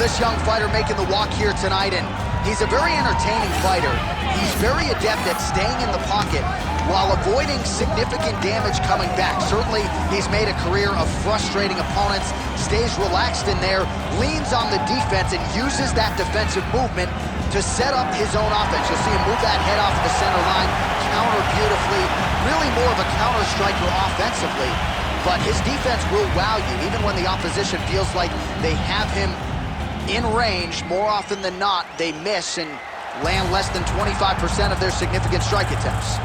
this young fighter making the walk here tonight, and he's a very entertaining fighter. He's very adept at staying in the pocket while avoiding significant damage coming back. Certainly, he's made a career of frustrating opponents, stays relaxed in there, leans on the defense, and uses that defensive movement to set up his own offense. You'll see him move that head off the center line, counter beautifully, really more of a counter striker offensively. But his defense will wow you, even when the opposition feels like they have him in range. More often than not, they miss and land less than 25% of their significant strike attempts.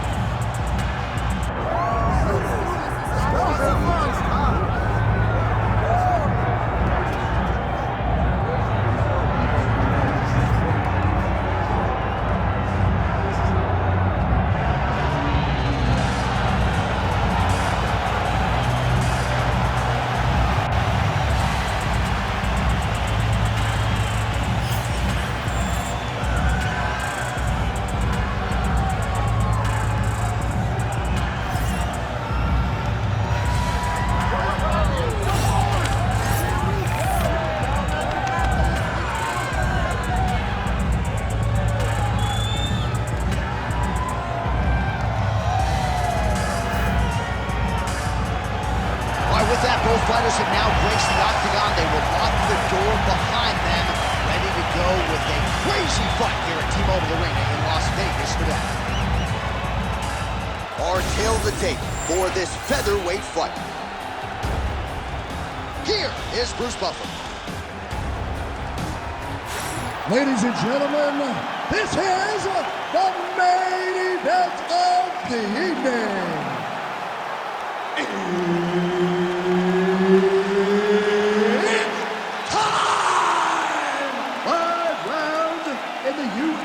Both fighters have now graced the octagon. They will lock the door behind them, ready to go with a crazy fight here at T-Mobile Arena in Las Vegas today. Our tail of the tape for this featherweight fight. Here is Bruce Buffer. Ladies and gentlemen, this is the main event of the evening.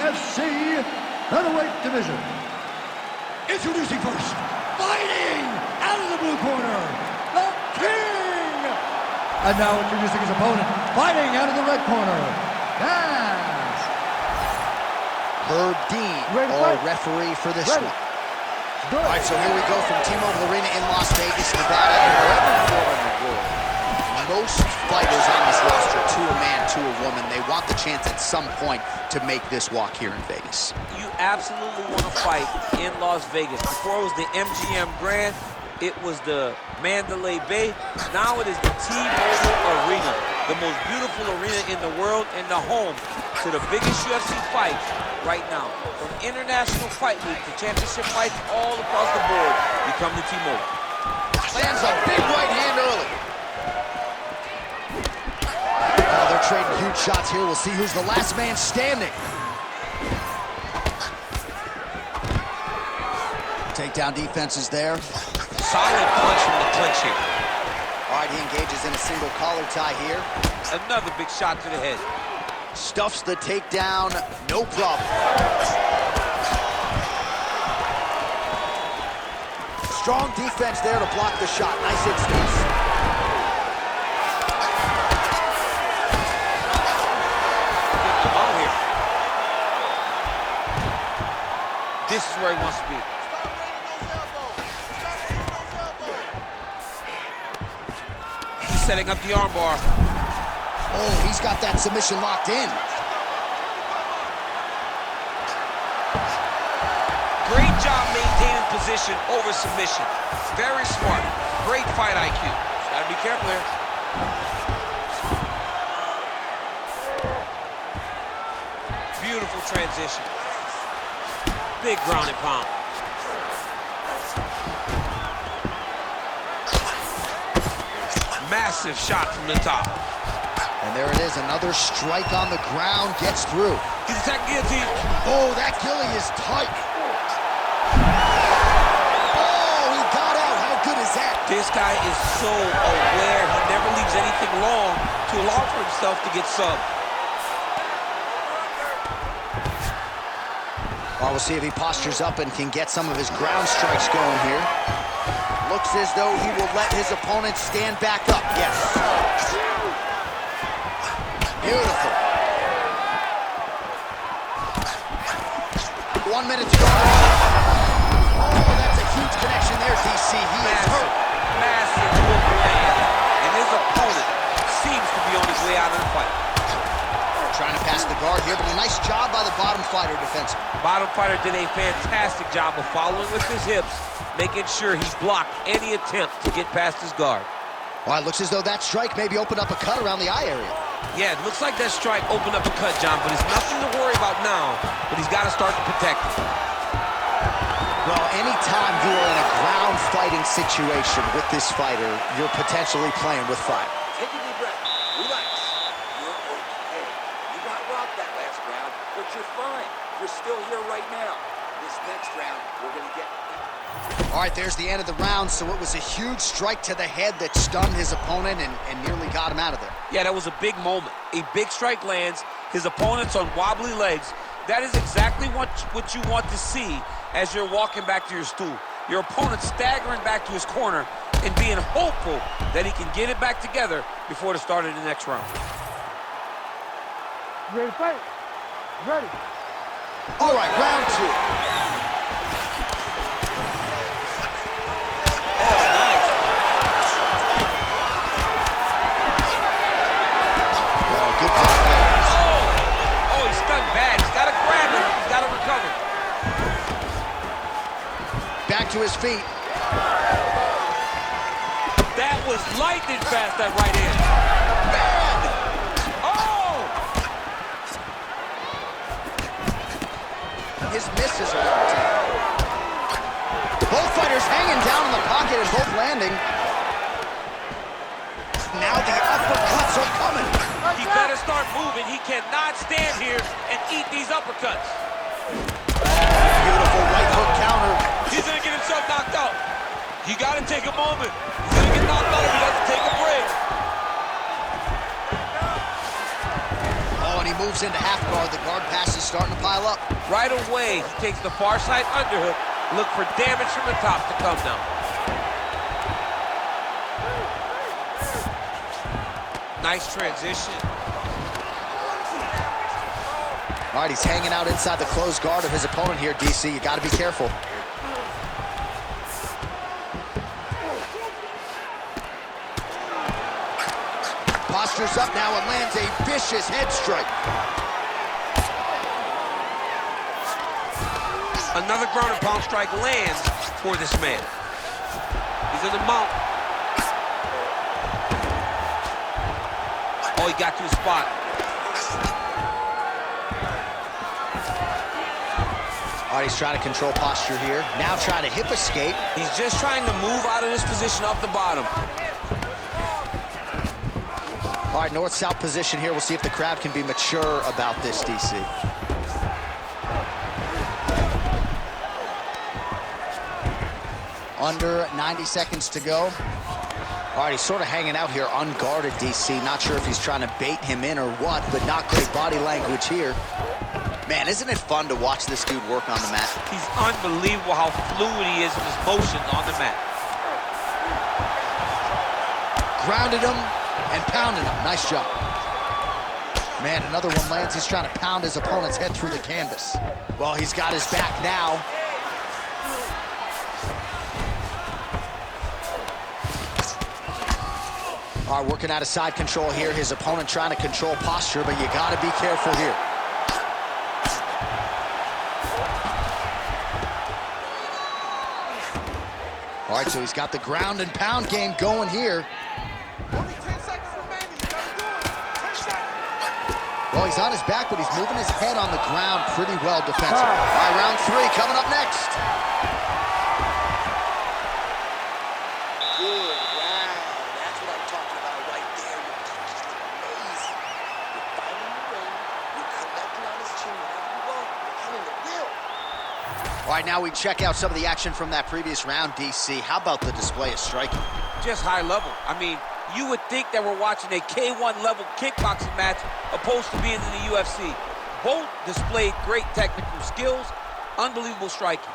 UFC featherweight division. Introducing first, fighting out of the blue corner, the King. And now introducing his opponent, fighting out of the red corner, Bass. Herb Dean, our referee for this one. All right, so here we go from T-Mobile Arena in Las Vegas, Nevada, and wherever you are in the world. Most fighters on this roster, to a man, to a woman, they want the chance at some point to make this walk here in Vegas. You absolutely want to fight in Las Vegas. Before it was the MGM Grand, it was the Mandalay Bay. Now it is the T-Mobile Arena, the most beautiful arena in the world and the home to the biggest UFC fights right now. From international fight league to championship fights all across the board, you come to T-Mobile. Lands a big right hand early. They're trading huge shots here. We'll see who's the last man standing. Takedown defense is there. Solid punch from the clinch here. All right, he engages in a single collar tie here. Another big shot to the head. Stuffs the takedown, no problem. Strong defense there to block the shot. Nice instincts. This is where he wants to be. He's setting up the armbar. Oh, he's got that submission locked in. Great job maintaining position over submission. Very smart. Great fight IQ. Just gotta be careful here. Beautiful transition. Big ground and pound. Massive shot from the top. And there it is, another strike on the ground, gets through. He's attacking guillotine. Oh, that gilly is tight. Oh, he got out. How good is that? This guy is so aware. He never leaves anything long to allow for himself to get subbed. Well, we'll see if he postures up and can get some of his ground strikes going here. Looks as though he will let his opponent stand back up. Yes. Beautiful. 1 minute to go. Oh, that's a huge connection there, DC. He is hurt. Massive hook land. And his opponent seems to be on his way out of the fight. armbar here, but a nice job by the bottom fighter defensively. Bottom fighter did a fantastic job of following with his hips, making sure he blocked any attempt to get past his guard. Well, it looks as though that strike maybe opened up a cut around the eye area. Yeah, it looks like that strike opened up a cut, John, but it's nothing to worry about now, but he's got to start to protect it. Well, anytime you are in a ground fighting situation with this fighter, you're potentially playing with fire. Take a deep breath. Relax. You're okay. You got rocked that last round, but you're fine. You're still here right now. This next round, we're going to get... All right, there's the end of the round, so it was a huge strike to the head that stunned his opponent and nearly got him out of there. Yeah, that was a big moment. A big strike lands, his opponent's on wobbly legs. That is exactly what you want to see as you're walking back to your stool. Your opponent staggering back to his corner and being hopeful that he can get it back together before the start of the next round. Ready to fight? Ready. All right, round two. Back to his feet. That was lightning fast, that right hand. Man! Oh! His misses are on top. Both fighters hanging down in the pocket and both landing. Now the uppercuts are coming. He better start moving. He cannot stand here and eat these uppercuts. Beautiful right hook counter. He's gonna get himself knocked out. You gotta take a moment. He's gonna get knocked out if he doesn't take a break. Oh, and he moves into half guard. The guard pass is starting to pile up. Right away, he takes the far side underhook. Look for damage from the top to come now. Nice transition. All right, he's hanging out inside the closed guard of his opponent here, DC. You got to be careful. Postures up now and lands a vicious head strike. Another ground and pound strike lands for this man. He's in the mount. Oh, he got to his spot. All right, he's trying to control posture here. Now trying to hip escape. He's just trying to move out of this position off the bottom. All right, north-south position here. We'll see if the crowd can be mature about this, DC. Under 90 seconds to go. All right, he's sort of hanging out here unguarded, DC. Not sure if he's trying to bait him in or what, but not great body language here. Man, isn't it fun to watch this dude work on the mat? He's unbelievable how fluid he is in his motions on the mat. Grounded him and pounded him. Nice job. Man, another one lands. He's trying to pound his opponent's head through the canvas. Well, he's got his back now. All right, working out of side control here. His opponent trying to control posture, but you got to be careful here. All right, so he's got the ground and pound game going here. Only 10 seconds remaining. You gotta do it. 10 seconds. Well, he's on his back, but he's moving his head on the ground pretty well defensively. All right, round three coming up next. Good round. That's what I'm talking about right there. Your punches look amazing. You're fighting the ring. You're connecting on his chin whenever you want. You're hitting the wheel. All right, now we check out some of the action from that previous round, DC. How about the display of striking? Just high level. I mean, you would think that we're watching a K1 level kickboxing match opposed to being in the UFC. Both displayed great technical skills, unbelievable striking.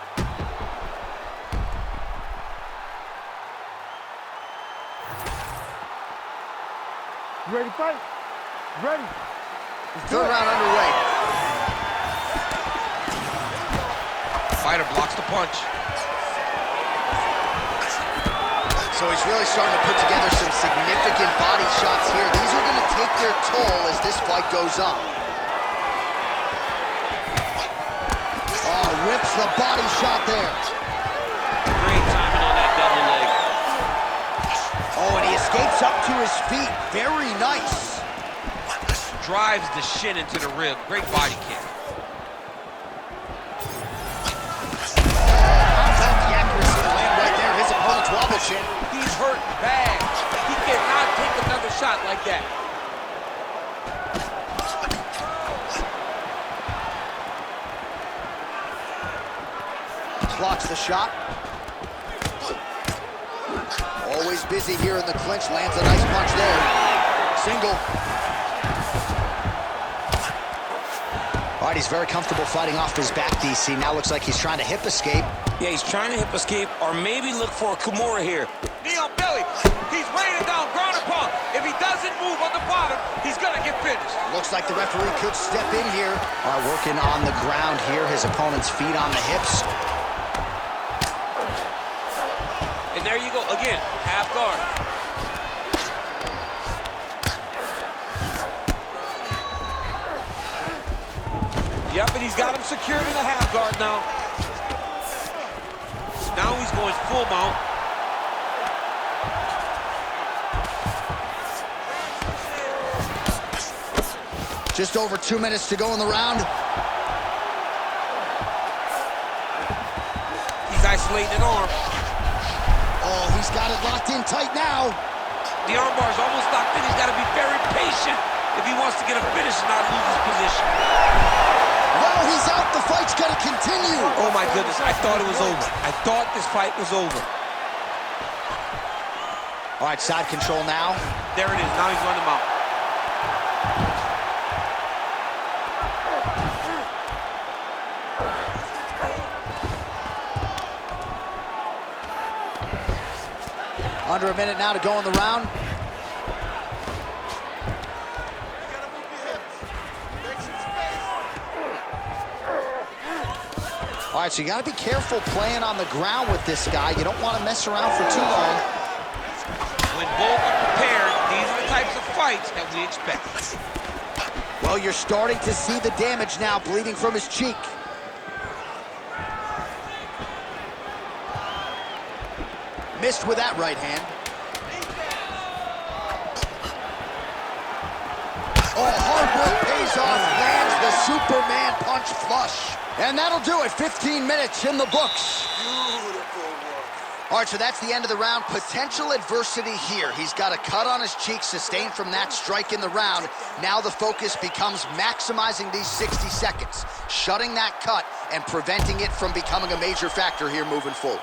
You ready to fight? Ready. Third round underway. Fighter blocks the punch. So he's really starting to put together some significant body shots here. These are going to take their toll as this fight goes on. Rips the body shot there. Great timing on that double leg. Oh, and he escapes up to his feet. Very nice. Drives the shin into the rib. Great body kick. He's hurt bad. He cannot take another shot like that. Blocks the shot. Always busy here in the clinch. Lands a nice punch there. Single. All right, he's very comfortable fighting off his back, DC. Now looks like he's trying to hip escape. Yeah, he's trying to hip escape or maybe look for a Kimura here. Knee on belly. He's raining down, ground and pound. If he doesn't move on the bottom, he's going to get finished. Looks like the referee could step in here. All right, working on the ground here. His opponent's feet on the hips. And there you go. Again, half guard. Yep, and he's got him secured in the half guard now. Now he's going full mount. Just over 2 minutes to go in the round. He's isolating an arm. Oh, he's got it locked in tight now. The armbar is almost locked in. He's got to be very patient if he wants to get a finish and not lose his position. Well, he's out. The fight's going to continue. Oh, my goodness. I thought it was over. I thought this fight was over. All right, side control now. There it is. Now he's running him out. Under a minute now to go in the round. All right, so you got to be careful playing on the ground with this guy. You don't want to mess around for too long. When both are prepared, these are the types of fights that we expect. Well, you're starting to see the damage now, bleeding from his cheek. Missed with that right hand. Oh, hard work pays off, lands the Superman punch flush. And that'll do it, 15 minutes in the books. Beautiful work. All right, so that's the end of the round. Potential adversity here. He's got a cut on his cheek sustained from that strike in the round. Now the focus becomes maximizing these 60 seconds, shutting that cut and preventing it from becoming a major factor here moving forward.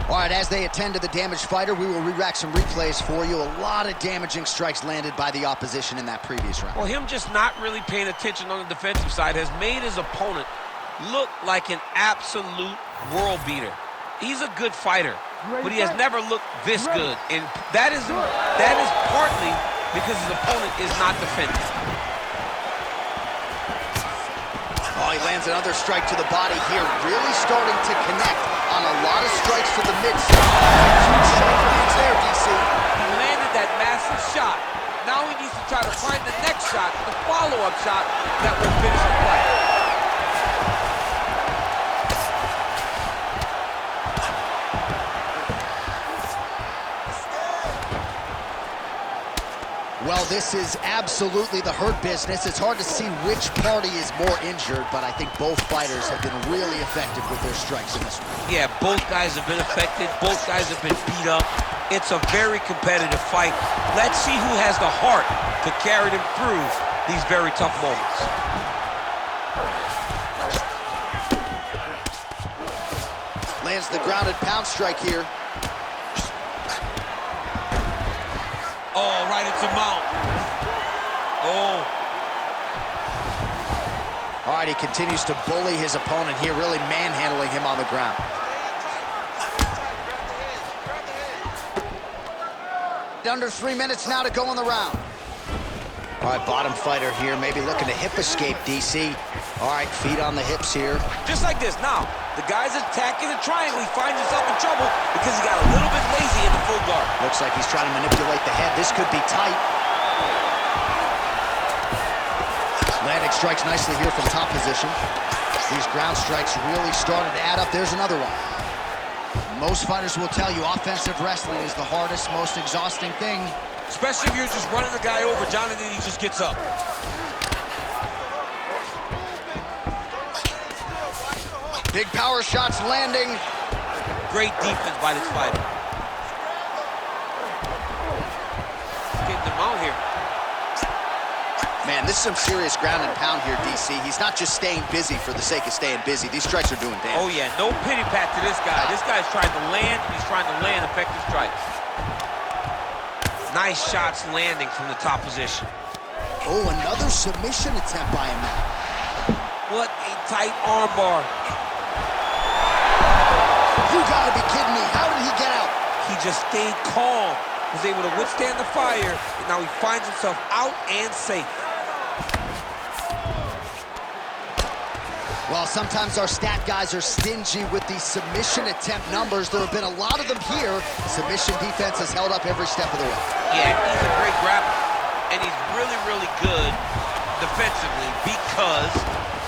All right, as they attend to the damaged fighter, we will re-rack some replays for you. A lot of damaging strikes landed by the opposition in that previous round. Well, him just not really paying attention on the defensive side has made his opponent look like an absolute world beater. He's a good fighter, but he has never looked this good. And that is partly because his opponent is not defending. Oh, he lands another strike to the body here, really starting to connect on a lot of strikes to the mid-strike range there, DC. He landed that massive shot. Now he needs to try to find the next shot, the follow-up shot that will finish the fight. Well, this is absolutely the hurt business. It's hard to see which party is more injured, but I think both fighters have been really effective with their strikes in this one. Yeah, both guys have been affected. Both guys have been beat up. It's a very competitive fight. Let's see who has the heart to carry them through these very tough moments. Lands the grounded pound strike here. Oh, right into mount. Oh. All right, he continues to bully his opponent here, really manhandling him on the ground. Under 3 minutes now to go in the round. All right, bottom fighter here, maybe looking to hip escape, DC. All right, feet on the hips here. Just like this. Now, the guy's attacking the triangle. He finds himself in trouble because he got a little bit lazy in the full guard. Looks like he's trying to manipulate the head. This could be tight. Landing strikes nicely here from top position. These ground strikes really started to add up. There's another one. Most fighters will tell you offensive wrestling is the hardest, most exhausting thing. Especially if you're just running the guy over, Jonathan, he just gets up. Big power shots landing. Great defense by this fighter. Getting them out here. Man, this is some serious ground and pound here, DC. He's not just staying busy for the sake of staying busy. These strikes are doing damage. Oh, yeah, no pity pat to this guy. This guy's trying to land, and he's trying to land effective strikes. Nice shots landing from the top position. Oh, another submission attempt by him now. What a tight armbar. You gotta be kidding me. How did he get out? He just stayed calm, was able to withstand the fire, and now he finds himself out and safe. Well, sometimes our stat guys are stingy with these submission attempt numbers. There have been a lot of them here. Submission defense has held up every step of the way. Yeah, he's a great grappler, and he's really, really good defensively because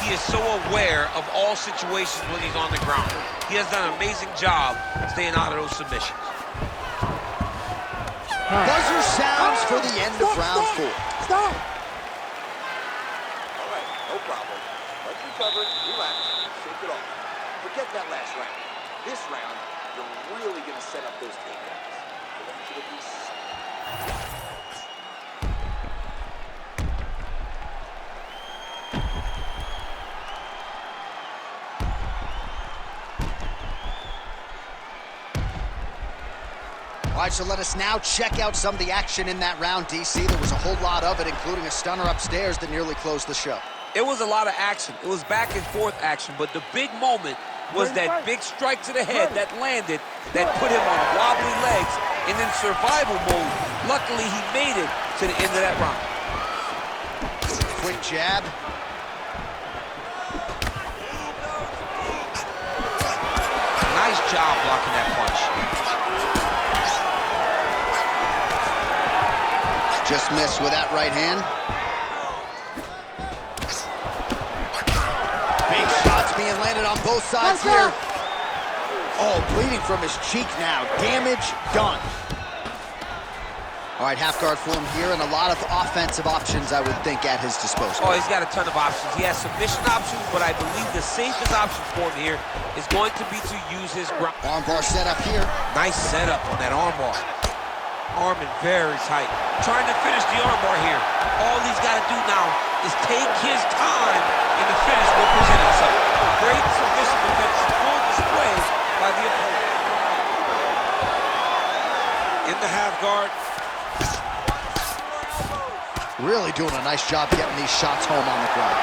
he is so aware of all situations when he's on the ground. He has done an amazing job staying out of those submissions. Buzzer sounds for the end of round 4. Stop! All right, no problem. Let's recover, relax, shake it off. Forget that last round. This round, you're really going to set up those takedowns. I want you to be... All right, so let us now check out some of the action in that round, DC. There was a whole lot of it, including a stunner upstairs that nearly closed the show. It was a lot of action. It was back and forth action, but the big moment was that big strike to the head that landed, that put him on wobbly legs, and in survival mode, luckily he made it to the end of that round. Quick jab. Nice job blocking that punch. Just missed with that right hand. Big shots being landed on both sides here. Oh, bleeding from his cheek now. Damage done. All right, half guard for him here, and a lot of offensive options, I would think, at his disposal. Oh, he's got a ton of options. He has submission options, but I believe the safest option for him here is going to be to use his ground. Armbar setup here. Nice setup on that armbar. Arming very tight. Trying to finish the armbar here. All he's got to do now is take his time, and the finish will present itself. Great submission defense, full display by the opponent. In the half guard. Really doing a nice job getting these shots home on the ground.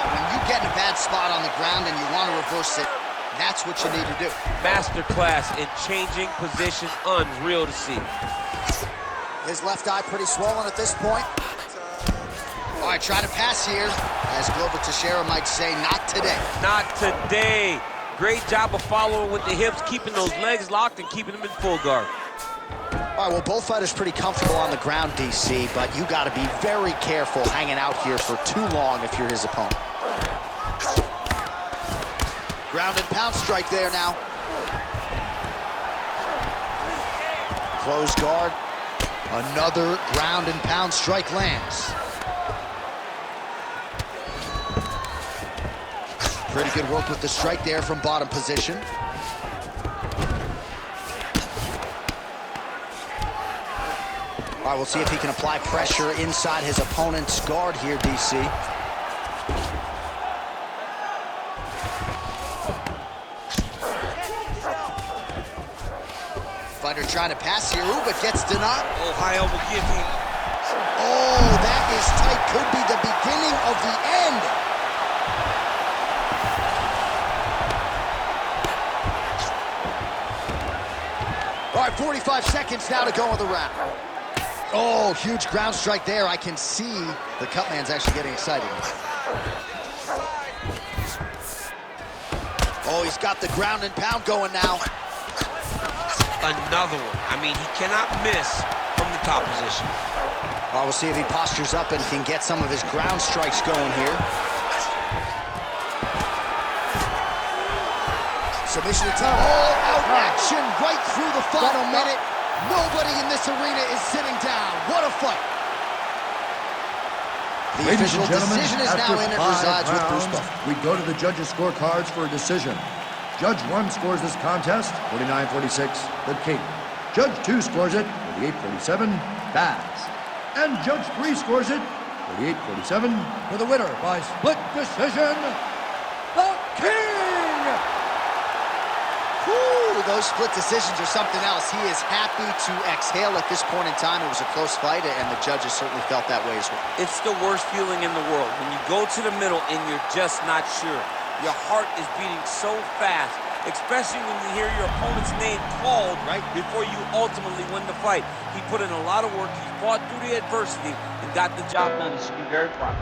When you get in a bad spot on the ground and you want to reverse it, that's what you need to do. Masterclass in changing position, unreal to see. His left eye pretty swollen at this point. All right, try to pass here. As Glover Teixeira might say, not today. Not today. Great job of following with the hips, keeping those legs locked and keeping them in full guard. All right, well, both fighters pretty comfortable on the ground, DC, but you got to be very careful hanging out here for too long if you're his opponent. Ground and pound strike there now. Close guard. Another ground and pound strike lands. Pretty good work with the strike there from bottom position. All right, we'll see if he can apply pressure inside his opponent's guard here, DC. Fighter trying to pass here, ooh, but gets denied. Oh, high elbow guillotine. Oh, that is tight. Could be the beginning of the end. All right, 45 seconds now to go in the round. Oh, huge ground strike there. I can see the cut man's actually getting excited. Oh, he's got the ground and pound going now. Another one. I mean, he cannot miss from the top position. Well, we'll see if he postures up and can get some of his ground strikes going here. Submission attempt. All-out action right through the final minute. Nobody in this arena is sitting down. What a fight. The Ladies official and gentlemen, decision is now in and resides with Bruce Buffer. We go to the judges' scorecards for a decision. Judge 1 scores this contest 49-46, the king. Judge 2 scores it 48-47, Baz. And Judge 3 scores it 48-47 for the winner by split decision, the king! Whew, those split decisions are something else. He is happy to exhale at this point in time. It was a close fight, and the judges certainly felt that way as well. It's the worst feeling in the world when you go to the middle and you're just not sure. Your heart is beating so fast, especially when you hear your opponent's name called right before you ultimately win the fight. He put in a lot of work. He fought through the adversity and got the job done. He should be very proud.